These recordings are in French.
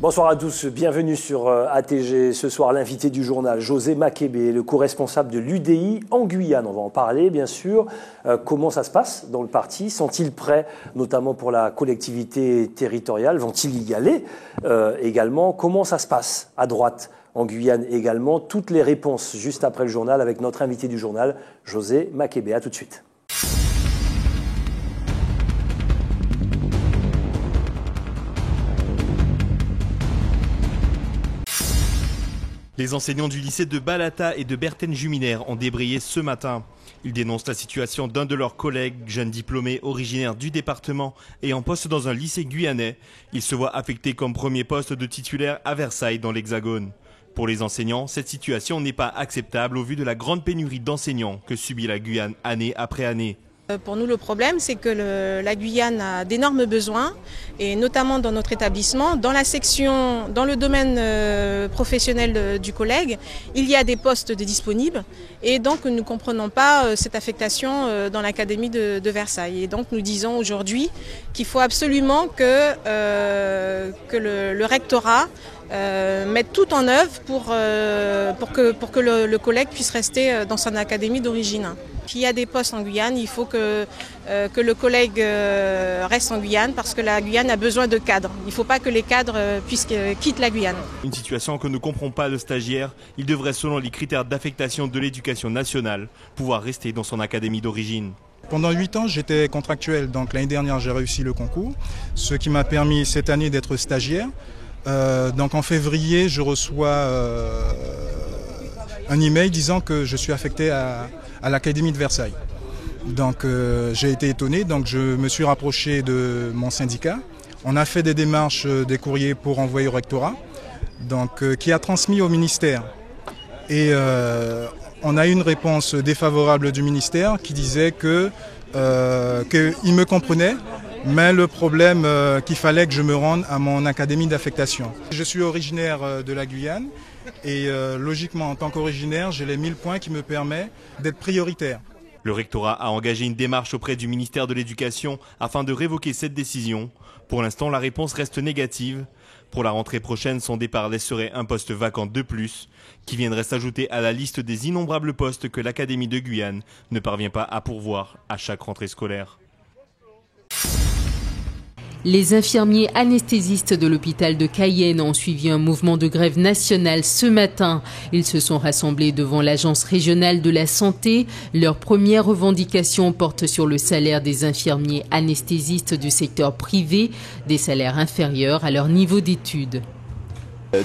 Bonsoir à tous, bienvenue sur ATG. Ce soir, l'invité du journal, José Makébé, le co-responsable de l'UDI en Guyane. On va en parler, bien sûr. Comment ça se passe dans le parti? Sont-ils prêts, notamment pour la collectivité territoriale? Vont-ils y aller également? Comment ça se passe à droite en Guyane également? Toutes les réponses juste après le journal avec notre invité du journal, José Makébé. À tout de suite. Les enseignants du lycée de Balata et de Berthène-Juminaire ont débrayé ce matin. Ils dénoncent la situation d'un de leurs collègues, jeune diplômé originaire du département et en poste dans un lycée guyanais. Il se voit affecté comme premier poste de titulaire à Versailles dans l'Hexagone. Pour les enseignants, cette situation n'est pas acceptable au vu de la grande pénurie d'enseignants que subit la Guyane année après année. Pour nous, le problème, c'est que la Guyane a d'énormes besoins, et notamment dans notre établissement, dans la section, dans le domaine professionnel du collègue, il y a des postes disponibles, et donc nous ne comprenons pas cette affectation dans l'académie de Versailles. Et donc nous disons aujourd'hui qu'il faut absolument que le rectorat mettre tout en œuvre pour que le collègue puisse rester dans son académie d'origine. S'il y a des postes en Guyane, il faut que le collègue reste en Guyane parce que la Guyane a besoin de cadres. Il ne faut pas que les cadres quittent la Guyane. Une situation que ne comprend pas le stagiaire. Il devrait, selon les critères d'affectation de l'éducation nationale, pouvoir rester dans son académie d'origine. Pendant 8 ans, j'étais contractuel. Donc l'année dernière, j'ai réussi le concours, ce qui m'a permis cette année d'être stagiaire. Donc en février, je reçois un email disant que je suis affecté à l'Académie de Versailles. Donc j'ai été étonné, donc je me suis rapproché de mon syndicat. On a fait des démarches, des courriers pour envoyer au rectorat, donc, qui a transmis au ministère. Et on a eu une réponse défavorable du ministère qui disait qu'il me comprenait, mais le problème qu'il fallait que je me rende à mon académie d'affectation. Je suis originaire de la Guyane et logiquement en tant qu'originaire, j'ai les 1000 points qui me permettent d'être prioritaire. Le rectorat a engagé une démarche auprès du ministère de l'Éducation afin de révoquer cette décision. Pour l'instant, la réponse reste négative. Pour la rentrée prochaine, son départ laisserait un poste vacant de plus qui viendrait s'ajouter à la liste des innombrables postes que l'Académie de Guyane ne parvient pas à pourvoir à chaque rentrée scolaire. Les infirmiers anesthésistes de l'hôpital de Cayenne ont suivi un mouvement de grève nationale ce matin. Ils se sont rassemblés devant l'Agence régionale de la santé. Leur première revendication porte sur le salaire des infirmiers anesthésistes du secteur privé, des salaires inférieurs à leur niveau d'études.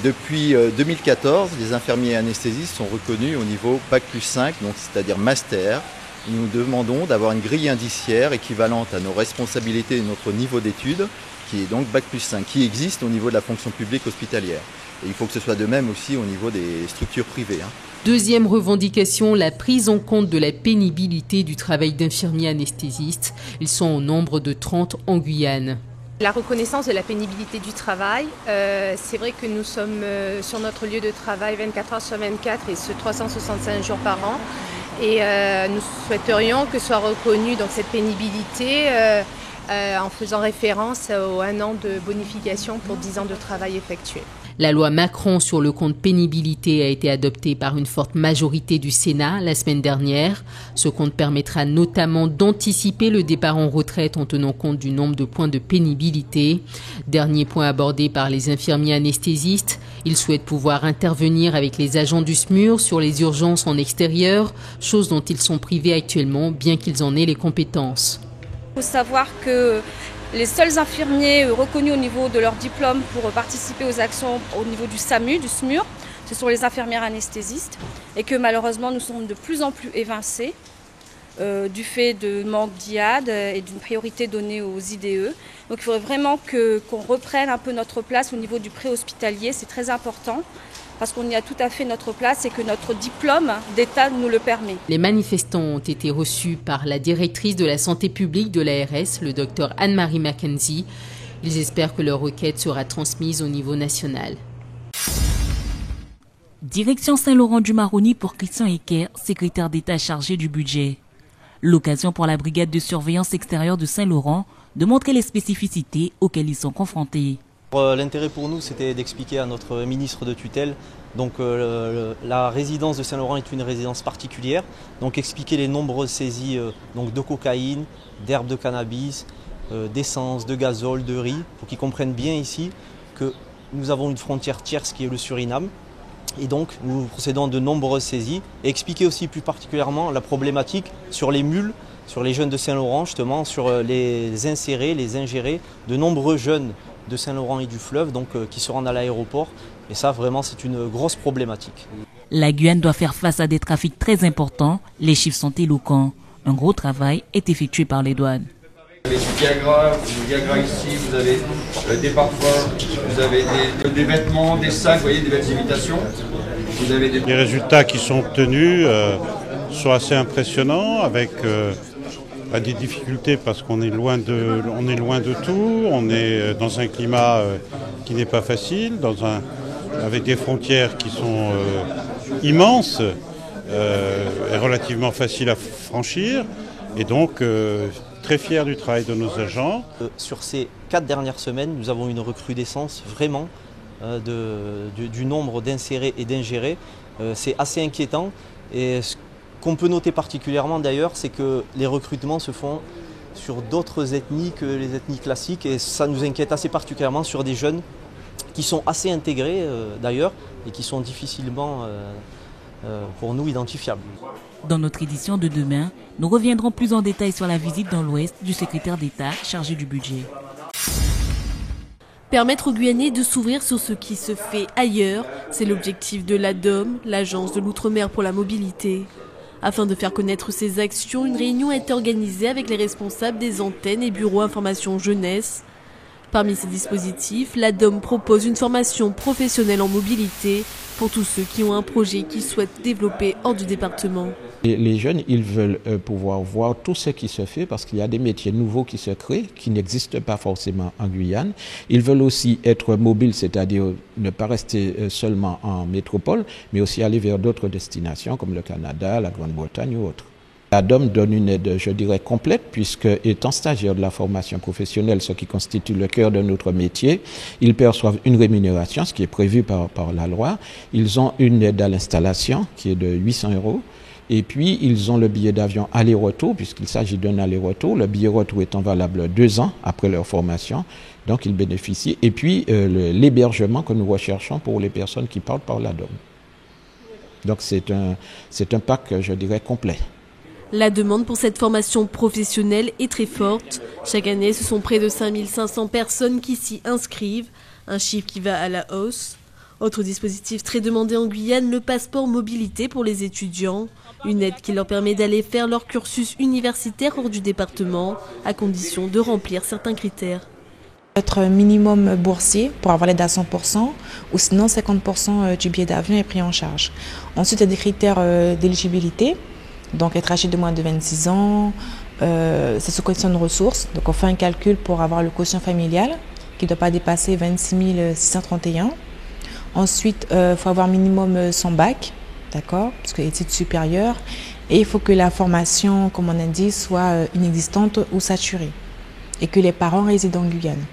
Depuis 2014, les infirmiers anesthésistes sont reconnus au niveau Bac+5, donc c'est-à-dire master. Nous demandons d'avoir une grille indiciaire équivalente à nos responsabilités et notre niveau d'études, qui est donc Bac+5, qui existe au niveau de la fonction publique hospitalière. Et il faut que ce soit de même aussi au niveau des structures privées. Deuxième revendication, la prise en compte de la pénibilité du travail d'infirmiers anesthésistes. Ils sont au nombre de 30 en Guyane. La reconnaissance de la pénibilité du travail, c'est vrai que nous sommes sur notre lieu de travail 24 heures sur 24 et ce 365 jours par an. Et nous souhaiterions que soit reconnue donc, cette pénibilité en faisant référence aux 1 an de bonification pour 10 ans de travail effectué. La loi Macron sur le compte pénibilité a été adoptée par une forte majorité du Sénat la semaine dernière. Ce compte permettra notamment d'anticiper le départ en retraite en tenant compte du nombre de points de pénibilité. Dernier point abordé par les infirmiers anesthésistes, ils souhaitent pouvoir intervenir avec les agents du SMUR sur les urgences en extérieur, chose dont ils sont privés actuellement, bien qu'ils en aient les compétences. Il faut savoir que les seuls infirmiers reconnus au niveau de leur diplôme pour participer aux actions au niveau du SAMU, du SMUR, ce sont les infirmières anesthésistes et que malheureusement nous sommes de plus en plus évincés du fait de manque d'IAD et d'une priorité donnée aux IDE. Donc il faudrait vraiment qu'on reprenne un peu notre place au niveau du préhospitalier, c'est très important. Parce qu'on y a tout à fait notre place et que notre diplôme d'État nous le permet. Les manifestants ont été reçus par la directrice de la santé publique de l'ARS, le docteur Anne-Marie Mackenzie. Ils espèrent que leur requête sera transmise au niveau national. Direction Saint-Laurent-du-Maroni pour Christian Ecker, secrétaire d'État chargé du budget. L'occasion pour la brigade de surveillance extérieure de Saint-Laurent de montrer les spécificités auxquelles ils sont confrontés. L'intérêt pour nous, c'était d'expliquer à notre ministre de tutelle, donc la résidence de Saint-Laurent est une résidence particulière, donc expliquer les nombreuses saisies donc de cocaïne, d'herbes de cannabis, d'essence, de gazole, de riz, pour qu'ils comprennent bien ici que nous avons une frontière tierce qui est le Suriname, et donc nous procédons à de nombreuses saisies, et expliquer aussi plus particulièrement la problématique sur les mules, sur les jeunes de Saint-Laurent, justement, sur les insérés, les ingérés, de nombreux jeunes de Saint-Laurent et du fleuve, donc qui se rendent à l'aéroport. Et ça, vraiment, c'est une grosse problématique. La Guyane doit faire face à des trafics très importants. Les chiffres sont éloquents. Un gros travail est effectué par les douanes. Vous avez du Viagra ici, vous avez des parfums, vous avez des vêtements, des sacs, vous voyez, des belles imitations. Vous avez des... Les résultats qui sont obtenus sont assez impressionnants, avec des difficultés parce qu'on est loin de tout, on est dans un climat qui n'est pas facile, avec des frontières qui sont immenses et relativement faciles à franchir, et donc très fiers du travail de nos agents. Sur ces 4 dernières semaines, nous avons une recrudescence vraiment du nombre d'insérés et d'ingérés. C'est assez inquiétant, et ce qu'on peut noter particulièrement d'ailleurs, c'est que les recrutements se font sur d'autres ethnies que les ethnies classiques, et ça nous inquiète assez particulièrement sur des jeunes qui sont assez intégrés d'ailleurs et qui sont difficilement pour nous identifiables. Dans notre édition de demain, nous reviendrons plus en détail sur la visite dans l'Ouest du secrétaire d'État chargé du budget. Permettre aux Guyanais de s'ouvrir sur ce qui se fait ailleurs, c'est l'objectif de l'ADOM, l'Agence de l'Outre-mer pour la mobilité. Afin de faire connaître ces actions, une réunion a été organisée avec les responsables des antennes et bureaux information jeunesse. Parmi ces dispositifs, l'ADOM propose une formation professionnelle en mobilité pour tous ceux qui ont un projet qu'ils souhaitent développer hors du département. Les jeunes, ils veulent pouvoir voir tout ce qui se fait parce qu'il y a des métiers nouveaux qui se créent, qui n'existent pas forcément en Guyane. Ils veulent aussi être mobiles, c'est-à-dire ne pas rester seulement en métropole, mais aussi aller vers d'autres destinations comme le Canada, la Grande-Bretagne ou autres. L'ADOM donne une aide, je dirais, complète, puisque étant stagiaire de la formation professionnelle, ce qui constitue le cœur de notre métier, ils perçoivent une rémunération, ce qui est prévu par la loi. Ils ont une aide à l'installation qui est de 800 €. Et puis, ils ont le billet d'avion aller-retour, puisqu'il s'agit d'un aller-retour. Le billet retour étant valable 2 ans après leur formation. Donc, ils bénéficient. Et puis, l'hébergement que nous recherchons pour les personnes qui partent par l'ADOM. Donc, c'est un pack, je dirais, complet. La demande pour cette formation professionnelle est très forte. Chaque année, ce sont près de 5500 personnes qui s'y inscrivent, un chiffre qui va à la hausse. Autre dispositif très demandé en Guyane, le passeport mobilité pour les étudiants. Une aide qui leur permet d'aller faire leur cursus universitaire hors du département, à condition de remplir certains critères. Être minimum boursier pour avoir l'aide à 100%, ou sinon 50% du billet d'avion est pris en charge. Ensuite, il y a des critères d'éligibilité. Donc être âgé de moins de 26 ans, c'est sous condition de ressources. Donc on fait un calcul pour avoir le quotient familial qui ne doit pas dépasser 26 631. Ensuite, il faut avoir minimum son bac, d'accord, parce que études supérieures. Et il faut que la formation, comme on indique, soit inexistante ou saturée. Et que les parents résident en Guyane.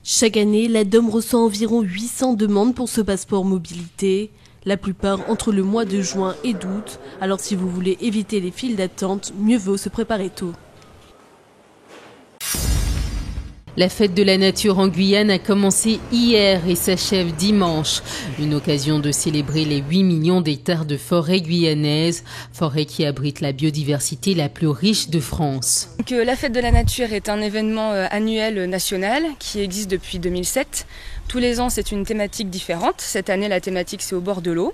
Chaque année, l'ADOM reçoit environ 800 demandes pour ce passeport mobilité. La plupart entre le mois de juin et d'août. Alors si vous voulez éviter les files d'attente, mieux vaut se préparer tôt. La fête de la nature en Guyane a commencé hier et s'achève dimanche. Une occasion de célébrer les 8 millions d'hectares de forêt guyanaise, forêt qui abrite la biodiversité la plus riche de France. Donc, la fête de la nature est un événement annuel national qui existe depuis 2007. Tous les ans, c'est une thématique différente. Cette année, la thématique, c'est au bord de l'eau.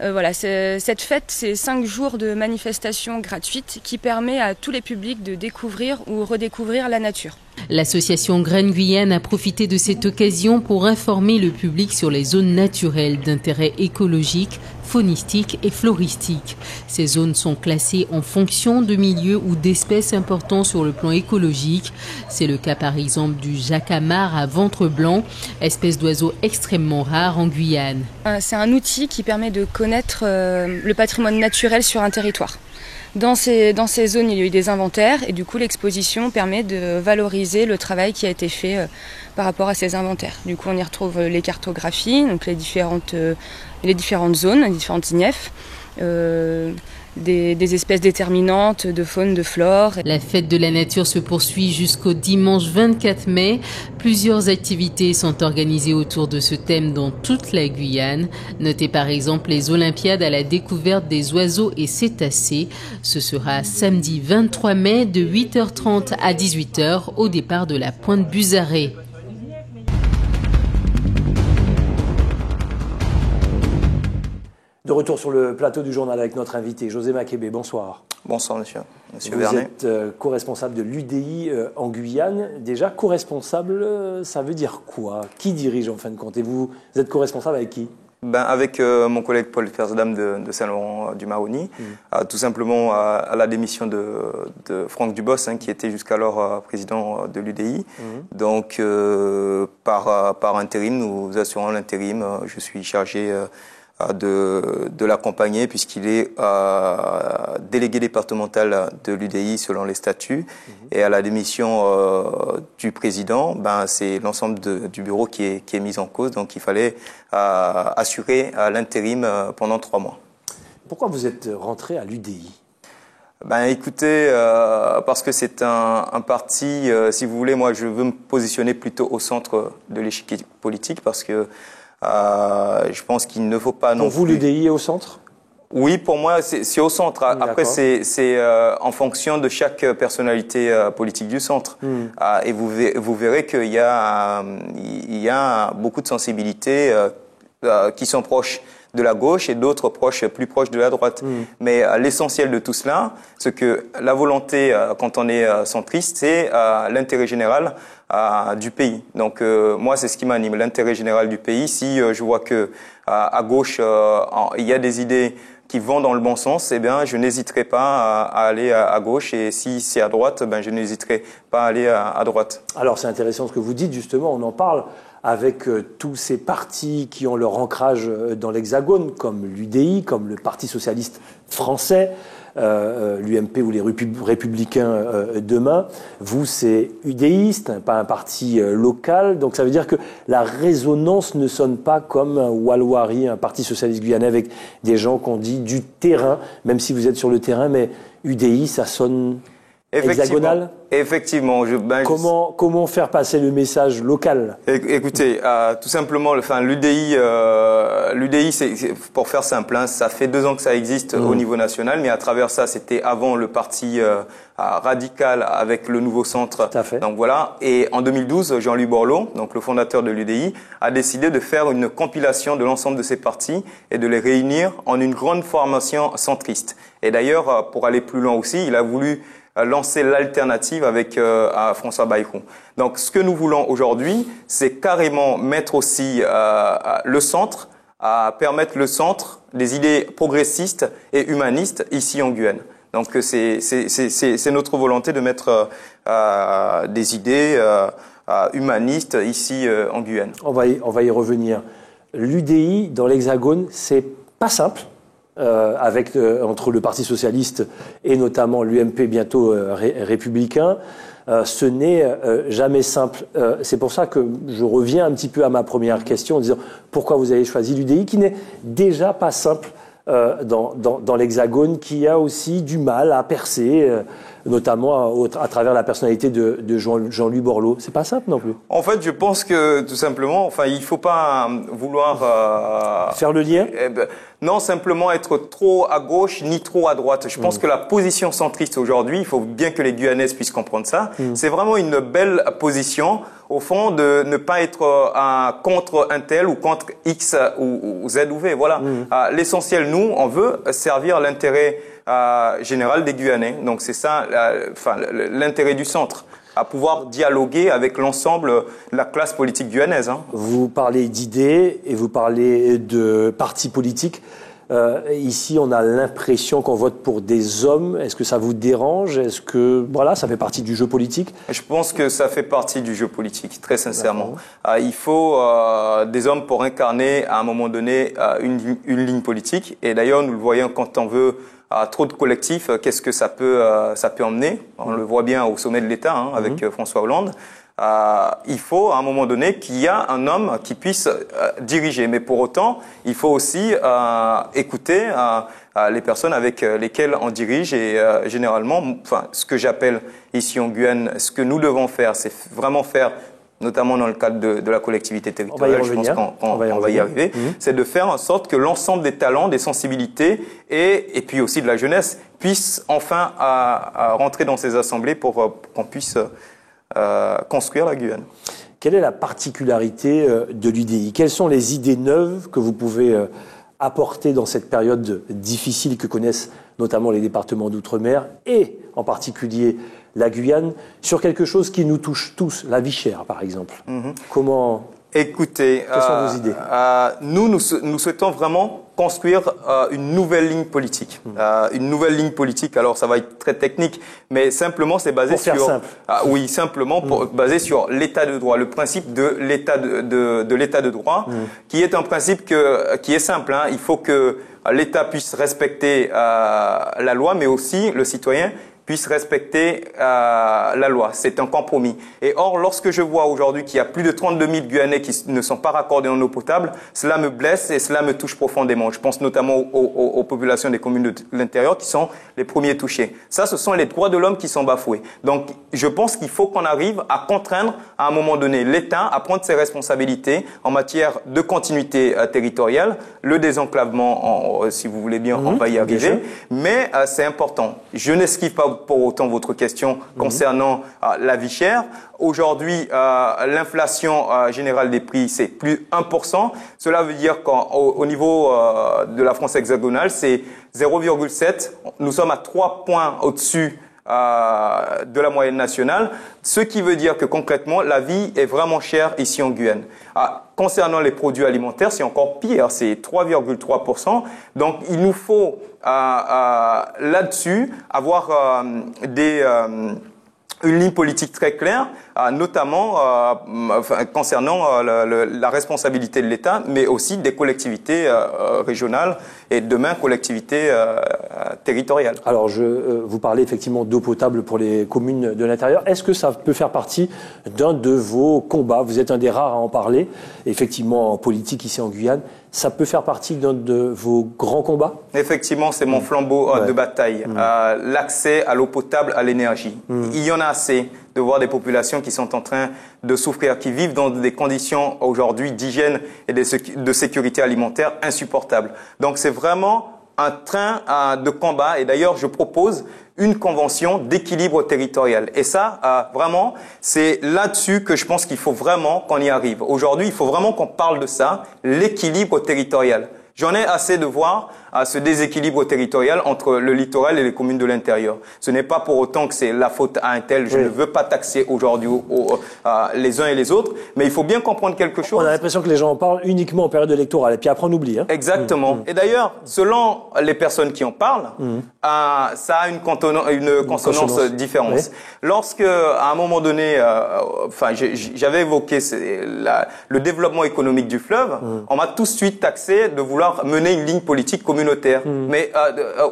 Voilà, cette fête, c'est 5 jours de manifestations gratuites qui permet à tous les publics de découvrir ou redécouvrir la nature. L'association Graines Guyane a profité de cette occasion pour informer le public sur les zones naturelles d'intérêt écologique, faunistique et floristique. Ces zones sont classées en fonction de milieux ou d'espèces importants sur le plan écologique. C'est le cas par exemple du jacamar à ventre blanc, espèce d'oiseau extrêmement rare en Guyane. C'est un outil qui permet de connaître le patrimoine naturel sur un territoire. Dans ces zones, il y a eu des inventaires et du coup l'exposition permet de valoriser caractériser le travail qui a été fait par rapport à ces inventaires. Du coup, on y retrouve les cartographies, donc les différentes zones, les différentes INEF, des espèces déterminantes de faune, de flore. La fête de la nature se poursuit jusqu'au dimanche 24 mai. Plusieurs activités sont organisées autour de ce thème dans toute la Guyane. Notez par exemple les Olympiades à la découverte des oiseaux et cétacés. Ce sera samedi 23 mai de 8h30 à 18h au départ de la Pointe Buzaré. De retour sur le plateau du journal avec notre invité, José Makébé. Bonsoir. Bonsoir, monsieur Vernet. Vous êtes co-responsable de l'UDI en Guyane. Déjà, co-responsable, ça veut dire quoi? Qui dirige en fin de compte? Et vous êtes co-responsable avec qui? Avec mon collègue Paul Fersdam de Saint-Laurent du Maroni, tout simplement à la démission de Franck Dubos, qui était jusqu'alors président de l'UDI. Donc, par intérim, nous assurons l'intérim. Je suis chargé de l'accompagner puisqu'il est délégué départemental de l'UDI selon les statuts. Et à la démission du président, c'est l'ensemble du bureau qui est mis en cause. Donc il fallait assurer l'intérim pendant 3 mois. Pourquoi vous êtes rentré à l'UDI? Écoutez, parce que c'est un parti, si vous voulez, moi je veux me positionner plutôt au centre de l'échiquier politique parce que je pense qu'il ne faut pas non plus... Pour vous, l'UDI est au centre? Oui, pour moi, c'est au centre. Après, c'est en fonction de chaque personnalité politique du centre. Et vous verrez qu'il y a beaucoup de sensibilités qui sont proches de la gauche et d'autres plus proches de la droite. Mais l'essentiel de tout cela, c'est que la volonté, quand on est centriste, c'est l'intérêt général du pays. Donc moi, c'est ce qui m'anime, l'intérêt général du pays. Si je vois que à gauche, il y a des idées qui vont dans le bon sens, eh bien, je n'hésiterai pas à aller à gauche. Et si c'est à droite, je n'hésiterai pas à aller à droite. Alors, c'est intéressant ce que vous dites, justement, on en parle avec tous ces partis qui ont leur ancrage dans l'Hexagone, comme l'UDI, comme le Parti socialiste français, l'UMP ou les Républicains demain. Vous, c'est UDIste, pas un parti local. Donc ça veut dire que la résonance ne sonne pas comme un Walwari, un Parti socialiste guyanais, avec des gens qu'on dit du terrain, même si vous êtes sur le terrain, mais UDI, ça sonne hexagonal. Effectivement. Comment faire passer le message local? Écoutez, tout simplement, l'UDI, c'est pour faire simple, ça fait 2 ans que ça existe au niveau national, mais à travers ça, c'était avant le parti radical avec le nouveau centre. Tout à fait. Donc voilà. Et en 2012, Jean-Louis Borloo, donc le fondateur de l'UDI, a décidé de faire une compilation de l'ensemble de ces partis et de les réunir en une grande formation centriste. Et d'ailleurs, pour aller plus loin aussi, il a voulu lancer l'alternative avec François Bayrou. Donc ce que nous voulons aujourd'hui, c'est carrément mettre aussi le centre, permettre le centre des idées progressistes et humanistes ici en Guyane. Donc c'est notre volonté de mettre des idées humanistes ici en Guyane. On va y revenir. L'UDI dans l'Hexagone, c'est pas simple. Entre le Parti socialiste et notamment l'UMP bientôt républicain, ce n'est jamais simple. C'est pour ça que je reviens un petit peu à ma première question en disant pourquoi vous avez choisi l'UDI, qui n'est déjà pas simple dans l'Hexagone, qui a aussi du mal à percer, notamment à travers la personnalité de Jean-Louis Borloo. C'est pas simple non plus. En fait, je pense que tout simplement, il faut pas vouloir faire le lien. Non, simplement être trop à gauche ni trop à droite. Je pense que la position centriste aujourd'hui, il faut bien que les Guyanaises puissent comprendre ça. C'est vraiment une belle position, au fond, de ne pas être contre un tel ou contre X ou Z ou V. Voilà. L'essentiel, nous, on veut servir l'intérêt général des Guyanais. Donc c'est ça, l'intérêt du centre, à pouvoir dialoguer avec l'ensemble de la classe politique guyanaise. Vous parlez d'idées et vous parlez de partis politiques. Ici, on a l'impression qu'on vote pour des hommes. Est-ce que ça vous dérange? Est-ce que voilà, ça fait partie du jeu politique? Je pense que ça fait partie du jeu politique, très sincèrement. Il faut des hommes pour incarner à un moment donné une ligne politique. Et d'ailleurs, nous le voyons quand on veut trop de collectifs, qu'est-ce que ça peut emmener? On le voit bien au sommet de l'État avec François Hollande. Il faut à un moment donné qu'il y a un homme qui puisse diriger. Mais pour autant, il faut aussi écouter les personnes avec lesquelles on dirige. Et généralement, ce que j'appelle ici en Guyane, ce que nous devons faire, c'est vraiment faire, notamment dans le cadre de la collectivité territoriale, je pense qu'on va y arriver, c'est de faire en sorte que l'ensemble des talents, des sensibilités et puis aussi de la jeunesse puissent enfin rentrer dans ces assemblées pour qu'on puisse construire la Guyane. Quelle est la particularité de l'UDI? Quelles sont les idées neuves que vous pouvez apporter dans cette période difficile que connaissent notamment les départements d'outre-mer et en particulier la Guyane, sur quelque chose qui nous touche tous, la vie chère par exemple? Comment... Écoutez, quelles sont vos idées? Nous souhaitons vraiment construire une nouvelle ligne politique. Une nouvelle ligne politique, alors ça va être très technique, mais simplement c'est basé sur... oui, simplement basé sur l'état de droit, le principe de l'état de l'état de droit, qui est un principe qui est simple. Il faut que l'État puisse respecter la loi, mais aussi le citoyen puisse respecter la loi. C'est un compromis. Et or, lorsque je vois aujourd'hui qu'il y a plus de 32 000 Guyanais qui ne sont pas raccordés en eau potable, cela me blesse et cela me touche profondément. Je pense notamment aux populations des communes de l'intérieur qui sont les premiers touchés. Ça, ce sont les droits de l'homme qui sont bafoués. Donc, je pense qu'il faut qu'on arrive à contraindre à un moment donné l'État à prendre ses responsabilités en matière de continuité territoriale, le désenclavement, si vous voulez bien, on va y arriver. Mais c'est important. Je n'esquive pas pour autant votre question concernant la vie chère. Aujourd'hui, l'inflation générale des prix, c'est plus 1%. Cela veut dire qu'au niveau de la France hexagonale, c'est 0,7. Nous sommes à 3 points au-dessus de la moyenne nationale, ce qui veut dire que concrètement, la vie est vraiment chère ici en Guyane. Concernant les produits alimentaires, c'est encore pire, c'est 3,3%. Donc, il nous faut là-dessus avoir une ligne politique très claire, notamment concernant la responsabilité de l'État, mais aussi des collectivités régionales et demain collectivités territoriales. Alors, vous parlez effectivement d'eau potable pour les communes de l'intérieur. Est-ce que ça peut faire partie d'un de vos combats? Vous êtes un des rares à en parler, effectivement en politique ici en Guyane. Ça peut faire partie d'un de vos grands combats? Effectivement, c'est mon flambeau de bataille. L'accès à l'eau potable, à l'énergie. Il y en a assez de voir des populations qui sont en train de souffrir, qui vivent dans des conditions aujourd'hui d'hygiène et de sécurité alimentaire insupportables. Donc c'est vraiment un train de combat. Et d'ailleurs, je propose une convention d'équilibre territorial. Et ça, vraiment, c'est là-dessus que je pense qu'il faut vraiment qu'on y arrive. Aujourd'hui, il faut vraiment qu'on parle de ça, l'équilibre territorial. J'en ai assez de voir ce déséquilibre territorial entre le littoral et les communes de l'intérieur. Ce n'est pas pour autant que c'est la faute à un tel. Je ne veux pas taxer aujourd'hui les uns et les autres, mais il faut bien comprendre quelque chose. On a l'impression que les gens en parlent uniquement en période électorale, et puis après on oublie. Exactement. Et d'ailleurs, selon les personnes qui en parlent, ça a une consonance différente. Lorsque, à un moment donné, j'avais évoqué le développement économique du fleuve, on m'a tout de suite taxé de vouloir mener une ligne politique communautaire. Mais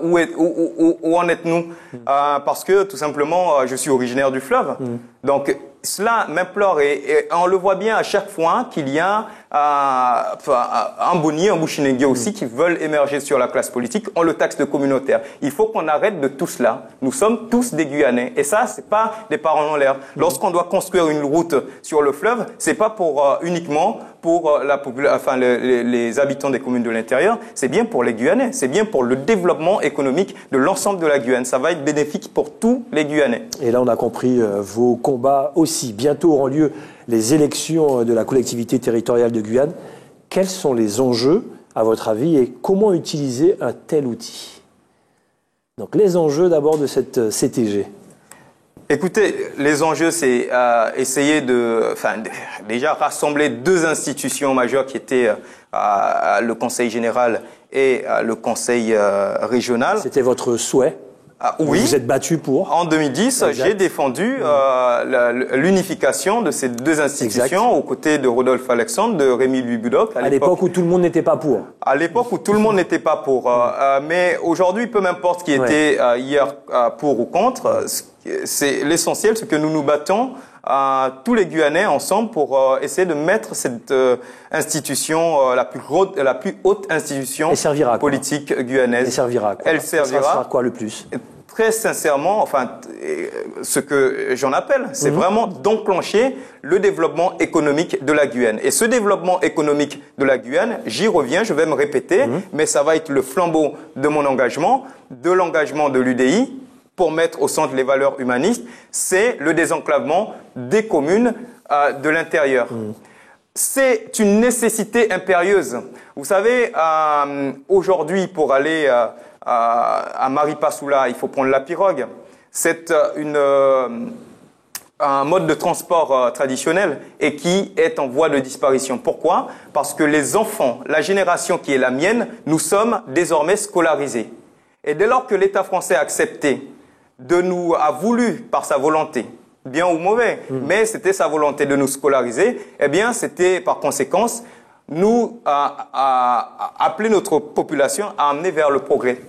où en êtes-nous? Parce que tout simplement, je suis originaire du fleuve. Donc cela m'implore et on le voit bien à chaque fois qu'il y a un Boni, un Bouchinengue aussi qui veulent émerger sur la classe politique, on le taxe de communautaire. Il faut qu'on arrête de tout cela. Nous sommes tous des Guyanais et ça, c'est pas des paroles en l'air. Lorsqu'on doit construire une route sur le fleuve, c'est pas pour uniquement pour les habitants des communes de l'intérieur, c'est bien pour les Guyanais, c'est bien pour le développement économique de l'ensemble de la Guyane. Ça va être bénéfique pour tous les Guyanais. Et là, on a compris vos combats aussi. Bientôt auront lieu les élections de la collectivité territoriale de Guyane. Quels sont les enjeux, à votre avis, et comment utiliser un tel outil? Donc, les enjeux d'abord de cette CTG. Écoutez, les enjeux, c'est essayer déjà rassembler deux institutions majeures qui étaient le Conseil général et le conseil régional. C'était votre souhait? Oui. Vous vous êtes battu pour? En 2010, j'ai défendu l'unification de ces deux institutions aux côtés de Rodolphe Alexandre, de Rémy Louis Budoc. À l'époque où tout le monde n'était pas pour? À l'époque où tout le monde n'était pas pour. Mais aujourd'hui, peu m'importe qui était hier pour ou contre, c'est l'essentiel, c'est que nous nous battons tous les Guyanais ensemble pour essayer de mettre cette institution, la plus haute institution politique guyanaise. Elle servira à quoi? Elle servira à quoi le plus? Très sincèrement, enfin, ce que j'en appelle, c'est vraiment d'enclencher le développement économique de la Guyane. Et ce développement économique de la Guyane, j'y reviens, je vais me répéter, mais ça va être le flambeau de mon engagement, de l'engagement de l'UDI, pour mettre au centre les valeurs humanistes, c'est le désenclavement des communes de l'intérieur. C'est une nécessité impérieuse. Vous savez, aujourd'hui, pour aller à Maripasoula, il faut prendre la pirogue. C'est un mode de transport traditionnel et qui est en voie de disparition. Pourquoi? Parce que les enfants, la génération qui est la mienne, nous sommes désormais scolarisés. Et dès lors que l'État français a accepté a voulu, par sa volonté, bien ou mauvais, mais c'était sa volonté de nous scolariser, eh bien, c'était par conséquence appeler notre population à amener vers le progrès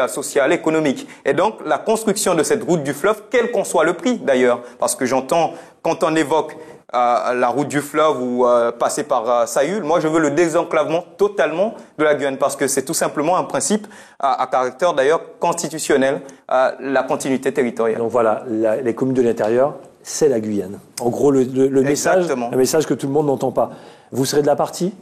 social, économique. Et donc, la construction de cette route du fleuve, quel qu'en soit le prix d'ailleurs, parce que j'entends, quand on évoque la route du fleuve ou passer par Saül, moi je veux le désenclavement totalement de la Guyane parce que c'est tout simplement un principe à caractère d'ailleurs constitutionnel, la continuité territoriale. Donc voilà, les communes de l'intérieur, c'est la Guyane. En gros, le message que tout le monde n'entend pas. Vous serez de la partie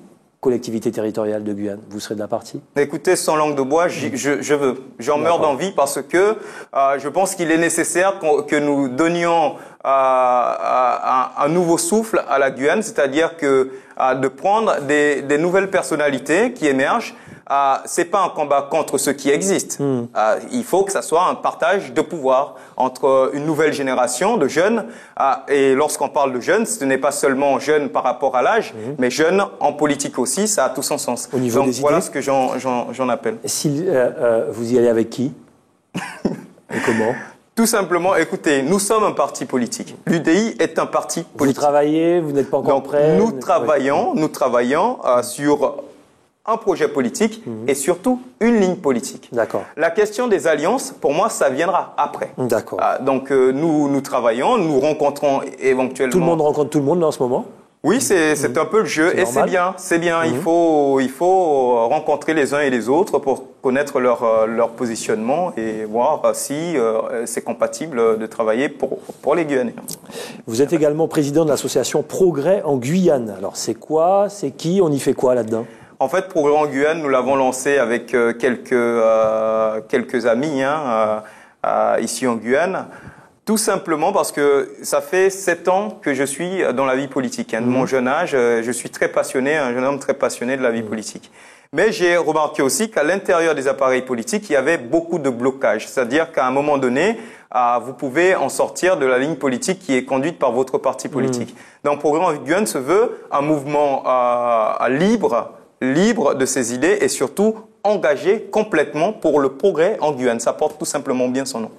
collectivité territoriale de Guyane, vous serez de la partie? Écoutez, sans langue de bois, je veux. J'en meurs d'envie parce que je pense qu'il est nécessaire que nous donnions un nouveau souffle à la Guyane, c'est-à-dire que de prendre des nouvelles personnalités qui émergent. C'est pas un combat contre ceux qui existent. Il faut que ça soit un partage de pouvoir entre une nouvelle génération de jeunes. Et lorsqu'on parle de jeunes, ce n'est pas seulement jeunes par rapport à l'âge, mais jeunes en politique aussi. Ça a tout son sens. Au niveau des voilà idées, ce que j'en appelle. Si vous y allez avec qui et comment? Tout simplement, écoutez, nous sommes un parti politique. L'UDI est un parti politique. Vous travaillez, vous n'êtes pas encore prêt? Nous travaillons sur un projet politique et surtout une ligne politique. D'accord. La question des alliances, pour moi, ça viendra après. D'accord. Donc nous travaillons, nous rencontrons éventuellement... Tout le monde rencontre tout le monde là, en ce moment? Oui, c'est un peu le jeu et c'est bien. C'est bien. Il faut rencontrer les uns et les autres pour connaître leur positionnement et voir si c'est compatible de travailler pour les Guyanais. Vous êtes également président de l'association Progrès en Guyane. Alors c'est quoi? C'est qui? On y fait quoi là-dedans? En fait, Progrès en Guyane, nous l'avons lancé avec quelques amis ici en Guyane. Tout simplement parce que ça fait 7 ans que je suis dans la vie politique. De mon jeune âge, je suis très passionné, un jeune homme très passionné de la vie politique. Mais j'ai remarqué aussi qu'à l'intérieur des appareils politiques, il y avait beaucoup de blocages. C'est-à-dire qu'à un moment donné, vous pouvez en sortir de la ligne politique qui est conduite par votre parti politique. Donc, Progrès en Guyane se veut un mouvement libre de ses idées et surtout engagé complètement pour le progrès en Guyane. Ça porte tout simplement bien son nom.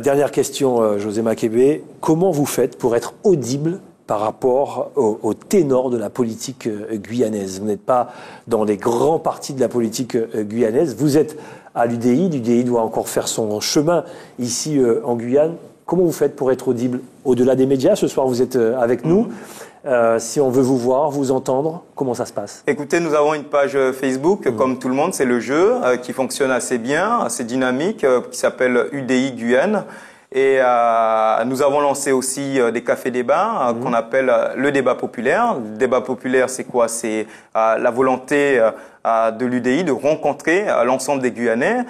Dernière question, José Makébé. Comment vous faites pour être audible par rapport au ténor de la politique guyanaise? Vous n'êtes pas dans les grands partis de la politique guyanaise. Vous êtes à l'UDI. L'UDI doit encore faire son chemin ici en Guyane. Comment vous faites pour être audible au-delà des médias? Ce soir, vous êtes avec nous. Si on veut vous voir, vous entendre, comment ça se passe? Écoutez, nous avons une page Facebook, comme tout le monde, c'est le jeu, qui fonctionne assez bien, assez dynamique, qui s'appelle UDI Guyane. Et nous avons lancé aussi des cafés-débats qu'on appelle le débat populaire. Le débat populaire, c'est quoi? C'est la volonté de l'UDI de rencontrer l'ensemble des Guyanais.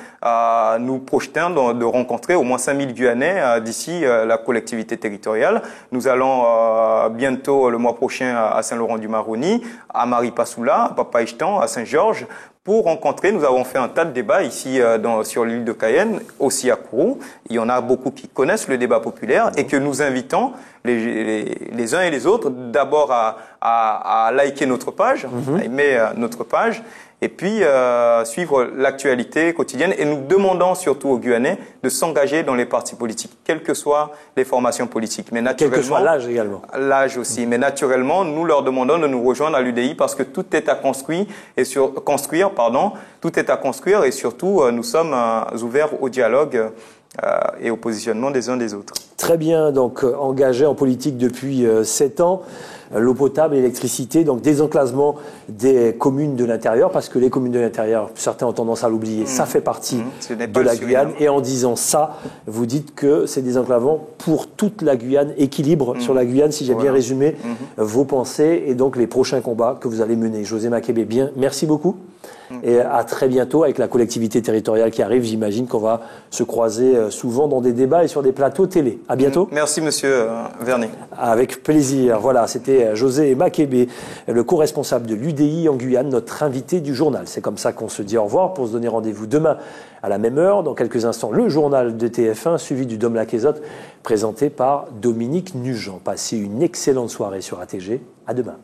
Nous projetons de rencontrer au moins 5000 Guyanais d'ici la collectivité territoriale. Nous allons bientôt, le mois prochain, à Saint-Laurent-du-Maroni, à Maripasoula, à Papaïchtan, à Saint-Georges, pour rencontrer. Nous avons fait un tas de débats ici sur l'île de Cayenne, aussi à Kourou. Il y en a beaucoup qui connaissent le débat populaire et que nous invitons les uns et les autres, d'abord à liker notre page, à aimer notre page, et puis suivre l'actualité quotidienne. Et nous demandons surtout aux Guyanais de s'engager dans les partis politiques, quelles que soient les formations politiques. Mais naturellement, quel que soit l'âge également. L'âge aussi. Mais naturellement, nous leur demandons de nous rejoindre à l'UDI parce que tout est à construire tout est à construire et surtout nous sommes ouverts au dialogue et au positionnement des uns des autres. Très bien, donc engagé en politique depuis 7 ans. L'eau potable, l'électricité, donc désenclavement des communes de l'intérieur, parce que les communes de l'intérieur, certains ont tendance à l'oublier, ça fait partie de la Guyane. Et en disant ça, vous dites que c'est désenclavement pour toute la Guyane, équilibre sur la Guyane, si j'ai bien résumé vos pensées et donc les prochains combats que vous allez mener. José Makébé, bien, merci beaucoup. Et à très bientôt avec la collectivité territoriale qui arrive. J'imagine qu'on va se croiser souvent dans des débats et sur des plateaux télé. À bientôt. Merci monsieur Vernet. Avec plaisir. Voilà, c'était José Makébé, le co-responsable de l'UDI en Guyane, notre invité du journal. C'est comme ça qu'on se dit au revoir pour se donner rendez-vous demain à la même heure. Dans quelques instants, le journal de TF1 suivi du Dôme Lac-Ézotte présenté par Dominique Nugent. Passez une excellente soirée sur ATG. À demain.